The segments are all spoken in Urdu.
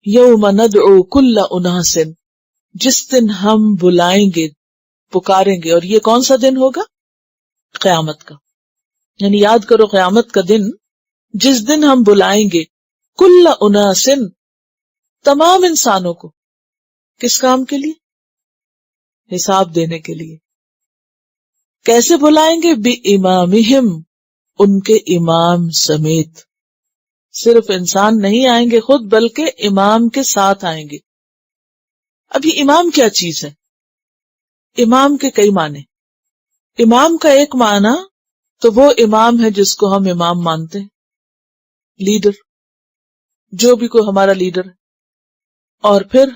یوم ندعو کل اناس، جس دن ہم بلائیں گے، پکاریں گے. اور یہ کون سا دن ہوگا؟ قیامت کا. یعنی یاد کرو قیامت کا دن جس دن ہم بلائیں گے کل اناس، تمام انسانوں کو. کس کام کے لیے؟ حساب دینے کے لیے. کیسے بلائیں گے؟ بِإِمَامِهِمْ، ان کے امام سمیت. صرف انسان نہیں آئیں گے خود، بلکہ امام کے ساتھ آئیں گے. اب یہ امام کیا چیز ہے؟ امام کے کئی معنی. امام کا ایک معنی تو وہ امام ہے جس کو ہم امام مانتے ہیں، لیڈر، جو بھی کوئی ہمارا لیڈر ہے. اور پھر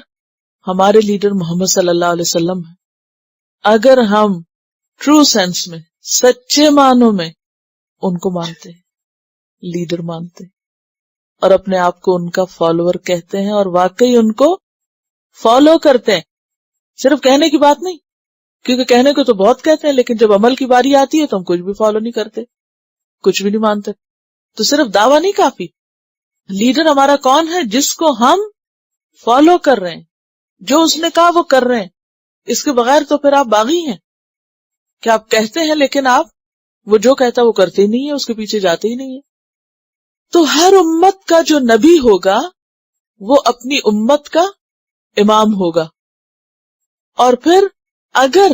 ہمارے لیڈر محمد صلی اللہ علیہ وسلم ہے. اگر ہم ٹرو سینس میں، سچے معنوں میں ان کو مانتے ہیں، لیڈر مانتے ہیں، اور اپنے آپ کو ان کا فالوور کہتے ہیں، اور واقعی ان کو فالو کرتے ہیں. صرف کہنے کی بات نہیں، کیونکہ کہنے کو تو بہت کہتے ہیں، لیکن جب عمل کی باری آتی ہے تو ہم کچھ بھی فالو نہیں کرتے، کچھ بھی نہیں مانتے. تو صرف دعویٰ نہیں کافی. لیڈر ہمارا کون ہے؟ جس کو ہم فالو کر رہے ہیں، جو اس نے کہا وہ کر رہے ہیں. اس کے بغیر تو پھر آپ باغی ہیں کہ آپ کہتے ہیں لیکن آپ وہ جو کہتا وہ کرتے ہی نہیں ہے، اس کے پیچھے جاتے ہی نہیں ہے. تو ہر امت کا جو نبی ہوگا وہ اپنی امت کا امام ہوگا. اور پھر اگر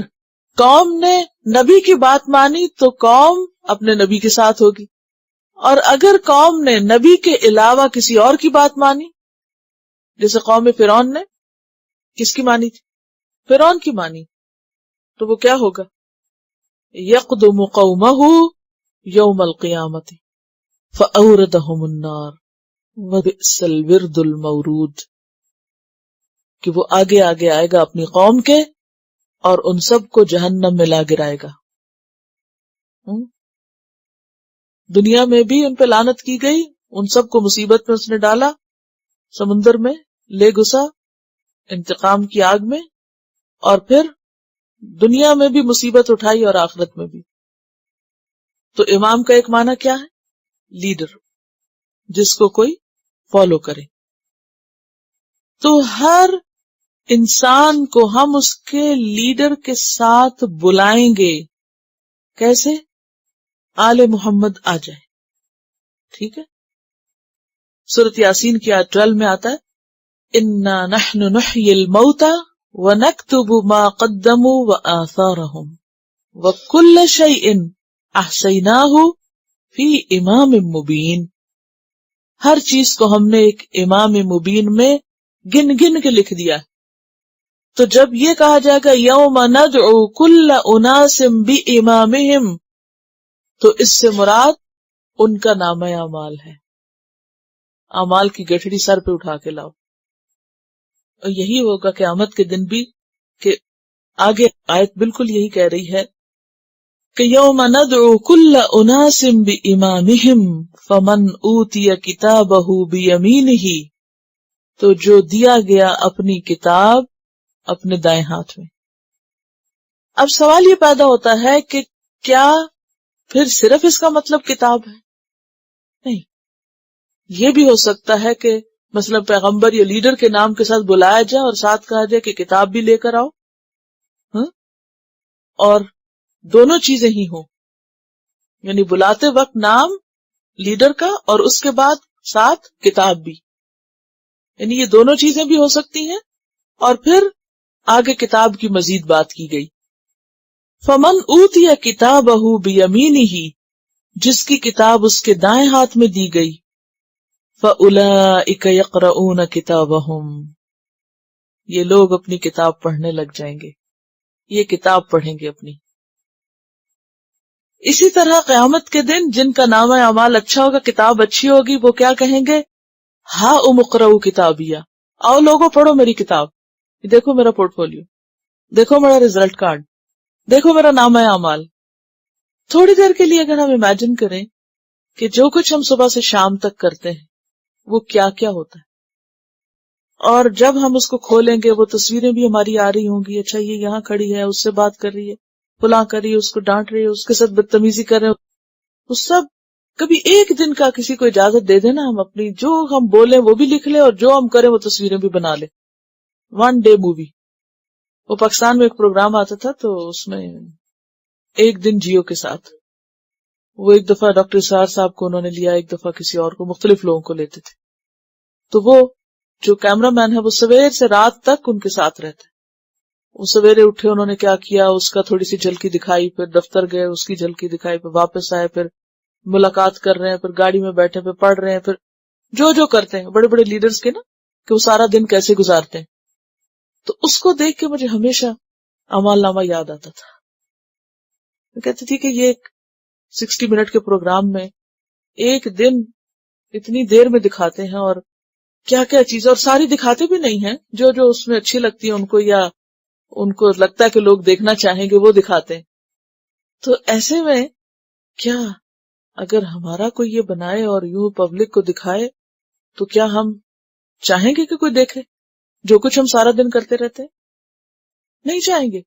قوم نے نبی کی بات مانی تو قوم اپنے نبی کے ساتھ ہوگی، اور اگر قوم نے نبی کے علاوہ کسی اور کی بات مانی، جیسے قوم فرعون نے کس کی مانی تھی؟ فرعون کی مانی، تو وہ کیا ہوگا؟ یقدم قومہ یوم القیامت فاوردہم النار وبئس الورد المورود، کہ وہ آگے آگے آئے گا اپنی قوم کے اور ان سب کو جہنم میں لا گرائے گا. دنیا میں بھی ان پہ لعنت کی گئی، ان سب کو مصیبت میں اس نے ڈالا، سمندر میں لے گھسا انتقام کی آگ میں، اور پھر دنیا میں بھی مصیبت اٹھائی اور آخرت میں بھی. تو امام کا ایک معنی کیا ہے؟ لیڈر، جس کو کوئی فالو کرے. تو ہر انسان کو ہم اس کے لیڈر کے ساتھ بلائیں گے. کیسے؟ آل محمد آ جائے. ٹھیک ہے. سورۃ یاسین کی آیت 12 میں آتا ہے انا نحن نحیی الموتى ونکتب ما قدموا وآثارهم وکل شیء احصیناہ فی امام مبین. ہر چیز کو ہم نے ایک امام مبین میں گن گن کے لکھ دیا. تو جب یہ کہا جائے گا یوم ندعو کل اناس بامامہم، تو اس سے مراد ان کا نامہ اعمال ہے. اعمال کی گٹھڑی سر پہ اٹھا کے لاؤ. اور یہی ہوگا قیامت کے دن بھی، کہ آگے آیت بالکل یہی کہہ رہی ہے کہ یوم ندعو کل اناس بامامہم فمن اوتی کتابہ بیمینہ، تو جو دیا گیا اپنی کتاب اپنے دائیں ہاتھ میں. اب سوال یہ پیدا ہوتا ہے کہ کیا پھر صرف اس کا مطلب کتاب ہے؟ نہیں، یہ بھی ہو سکتا ہے کہ مثلا پیغمبر یا لیڈر کے نام کے ساتھ بلایا جائے اور ساتھ کہا جائے کہ کتاب بھی لے کر آؤ، اور دونوں چیزیں ہی ہوں. یعنی بلاتے وقت نام لیڈر کا اور اس کے بعد ساتھ کتاب بھی، یعنی یہ دونوں چیزیں بھی ہو سکتی ہیں. اور پھر آگے کتاب کی مزید بات کی گئی. فمن اوتی کتابہ بیمینہ، جس کی کتاب اس کے دائیں ہاتھ میں دی گئی، فاولئک یقرؤون کتابہم، یہ لوگ اپنی کتاب پڑھنے لگ جائیں گے، یہ کتاب پڑھیں گے اپنی. اسی طرح قیامت کے دن جن کا نامہ اعمال اچھا ہوگا، کتاب اچھی ہوگی، وہ کیا کہیں گے؟ ہاں اقرؤوا کتابیہ، آؤ لوگوں پڑھو میری کتاب، دیکھو میرا پورٹ فولیو، دیکھو میرا ریزلٹ کارڈ، دیکھو میرا نامہ اعمال. تھوڑی دیر کے لیے اگر ہم امیجن کریں کہ جو کچھ ہم صبح سے شام تک کرتے ہیں وہ کیا کیا ہوتا ہے، اور جب ہم اس کو کھولیں گے وہ تصویریں بھی ہماری آ رہی ہوں گی، اچھا یہ یہاں کھڑی ہے، اس سے بات کر رہی ہے، فلاں کر رہی ہے، اس کو ڈانٹ رہی ہے، اس کے ساتھ بدتمیزی کر رہے ہیں، وہ سب کبھی ایک دن کا کسی کو اجازت دے دینا، ہم اپنی جو ہم بولیں وہ بھی لکھ لیں اور جو ہم کریں وہ تصویریں بھی بنا لیں. 1 day مووی. وہ پاکستان میں ایک پروگرام آتا تھا تو اس میں ایک دن جیو کے ساتھ، وہ ایک دفعہ ڈاکٹر اسرار صاحب کو انہوں نے لیا، ایک دفعہ کسی اور کو، مختلف لوگوں کو لیتے تھے. تو وہ جو کیمرہ مین ہے وہ سویر سے رات تک ان کے ساتھ رہتا ہے. وہ سویرے اٹھے، انہوں نے کیا کیا اس کا تھوڑی سی جھلکی دکھائی، پھر دفتر گئے اس کی جھلکی دکھائی، پھر واپس آئے، پھر ملاقات کر رہے ہیں، پھر گاڑی میں بیٹھے، پھر پڑھ رہے ہیں، پھر جو کرتے ہیں بڑے بڑے لیڈرز کے نا، کہ وہ سارا دن کیسے گزارتے ہیں. تو اس کو دیکھ کے مجھے ہمیشہ اعمال نامہ یاد آتا تھا. میں کہتی تھی کہ یہ ایک 60 منٹ کے پروگرام میں ایک دن اتنی دیر میں دکھاتے ہیں، اور کیا کیا چیزیں، اور ساری دکھاتے بھی نہیں ہیں، جو جو اس میں اچھی لگتی ہے ان کو، یا ان کو لگتا ہے کہ لوگ دیکھنا چاہیں گے وہ دکھاتے ہیں. تو ایسے میں کیا اگر ہمارا کوئی یہ بنائے اور یوں پبلک کو دکھائے تو کیا ہم چاہیں گے کہ کوئی دیکھے جو کچھ ہم سارا دن کرتے رہتے ہیں؟ نہیں چاہیں گے.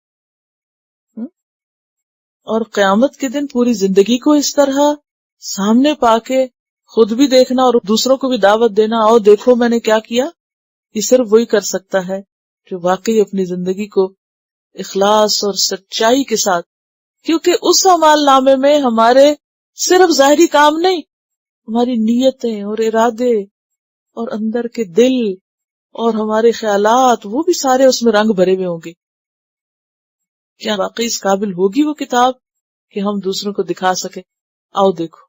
اور قیامت کے دن پوری زندگی کو اس طرح سامنے پا کے خود بھی دیکھنا اور دوسروں کو بھی دعوت دینا، آؤ دیکھو میں نے کیا کیا، یہ صرف وہی کر سکتا ہے جو واقعی اپنی زندگی کو اخلاص اور سچائی کے ساتھ، کیونکہ اس اعمال نامے میں ہمارے صرف ظاہری کام نہیں، ہماری نیتیں اور ارادے اور اندر کے دل اور ہمارے خیالات، وہ بھی سارے اس میں رنگ بھرے ہوئے ہوں گے. کیا واقعی اس قابل ہوگی وہ کتاب کہ ہم دوسروں کو دکھا سکے آؤ دیکھو؟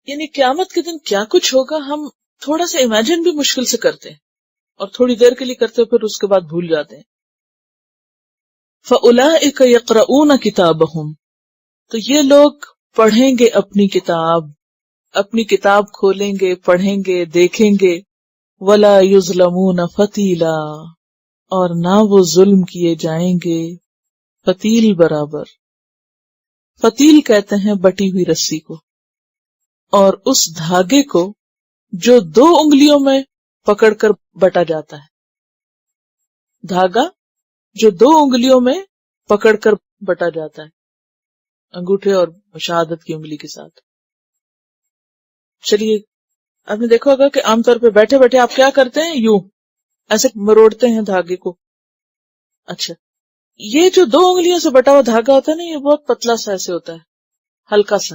یعنی قیامت کے دن کیا کچھ ہوگا ہم تھوڑا سا امیجن بھی مشکل سے کرتے ہیں، اور تھوڑی دیر کے لیے کرتے ہیں، پھر اس کے بعد بھول جاتے ہیں. فَأُولَئِكَ يَقْرَؤُونَ كِتَابَهُمْ، تو یہ لوگ پڑھیں گے اپنی کتاب کھولیں گے، پڑھیں گے، دیکھیں گے. وَلَا يُظْلَمُونَ فَتِيلًا، اور نہ وہ ظلم کیے جائیں گے فتیل برابر. فتیل کہتے ہیں بٹی ہوئی رسی کو، اور اس دھاگے کو جو 2 انگلیوں میں پکڑ کر بٹا جاتا ہے. دھاگا جو 2 انگلیوں میں پکڑ کر بٹا جاتا ہے، انگوٹھے اور شہادت کی انگلی کے ساتھ. چلیے آپ نے دیکھا ہوگا کہ عام طور پہ بیٹھے بیٹھے آپ کیا کرتے ہیں، یوں ایسے مروڑتے ہیں دھاگے کو. اچھا، یہ جو 2 انگلیوں سے بٹا ہوا دھاگا ہوتا ہے نا، یہ بہت پتلا سا ایسے ہوتا ہے، ہلکا سا.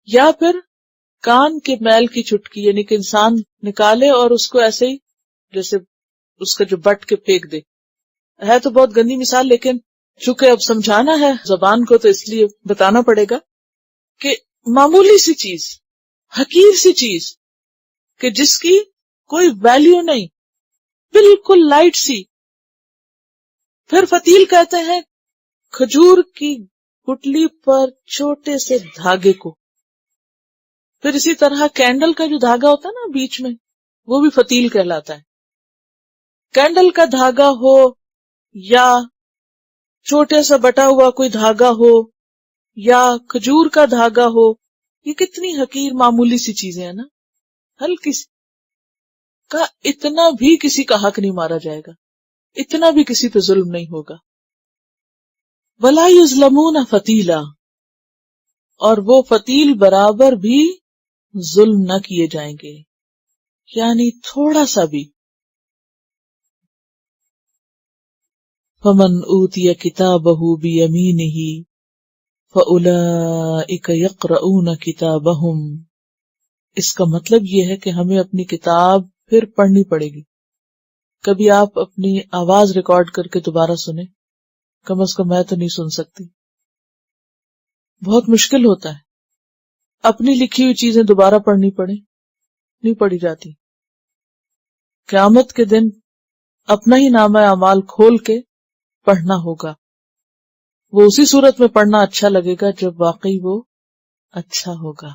یا پھر کان کے میل کی چٹکی، یعنی کہ انسان نکالے اور اس کو ایسے ہی جیسے اس کا جو بٹ کے پھینک دے. ہے تو بہت گندی مثال، لیکن چونکہ اب سمجھانا ہے زبان کو تو اس لیے بتانا پڑے گا کہ معمولی سی چیز، حقیر سی چیز کہ جس کی کوئی ویلیو نہیں، بالکل لائٹ سی. پھر فتیل کہتے ہیں کھجور کی گٹلی پر چھوٹے سے دھاگے کو. پھر اسی طرح کینڈل کا جو دھاگا ہوتا ہے نا بیچ میں، وہ بھی فتیل کہلاتا ہے. کینڈل کا دھاگا ہو یا چھوٹے سا بٹا ہوا کوئی دھاگا ہو یا کھجور کا دھاگا ہو، یہ کتنی حقیر معمولی سی چیزیں ہیں نا، ہلکی سی کا. اتنا بھی کسی کا حق نہیں مارا جائے گا، اتنا بھی کسی پہ ظلم نہیں ہوگا. وَلَا يُظْلَمُونَ فَتِيلًا، اور وہ فتیل برابر بھی ظلم نہ کیے جائیں گے، یعنی تھوڑا سا بھی. فَمَنْ أُوتِيَ كِتَابَهُ بِيَمِينِهِ فَأُولَئِكَ يَقْرَؤُونَ كِتَابَهُمْ. اس کا مطلب یہ ہے کہ ہمیں اپنی کتاب پھر پڑھنی پڑے گی. کبھی آپ اپنی آواز ریکارڈ کر کے دوبارہ سنیں، کم از کم میں تو نہیں سن سکتی، بہت مشکل ہوتا ہے. اپنی لکھی ہوئی چیزیں دوبارہ پڑھنی پڑے، نہیں پڑھی جاتی. قیامت کے دن اپنا ہی نامہ اعمال کھول کے پڑھنا ہوگا. وہ اسی صورت میں پڑھنا اچھا لگے گا جب واقعی وہ اچھا ہوگا.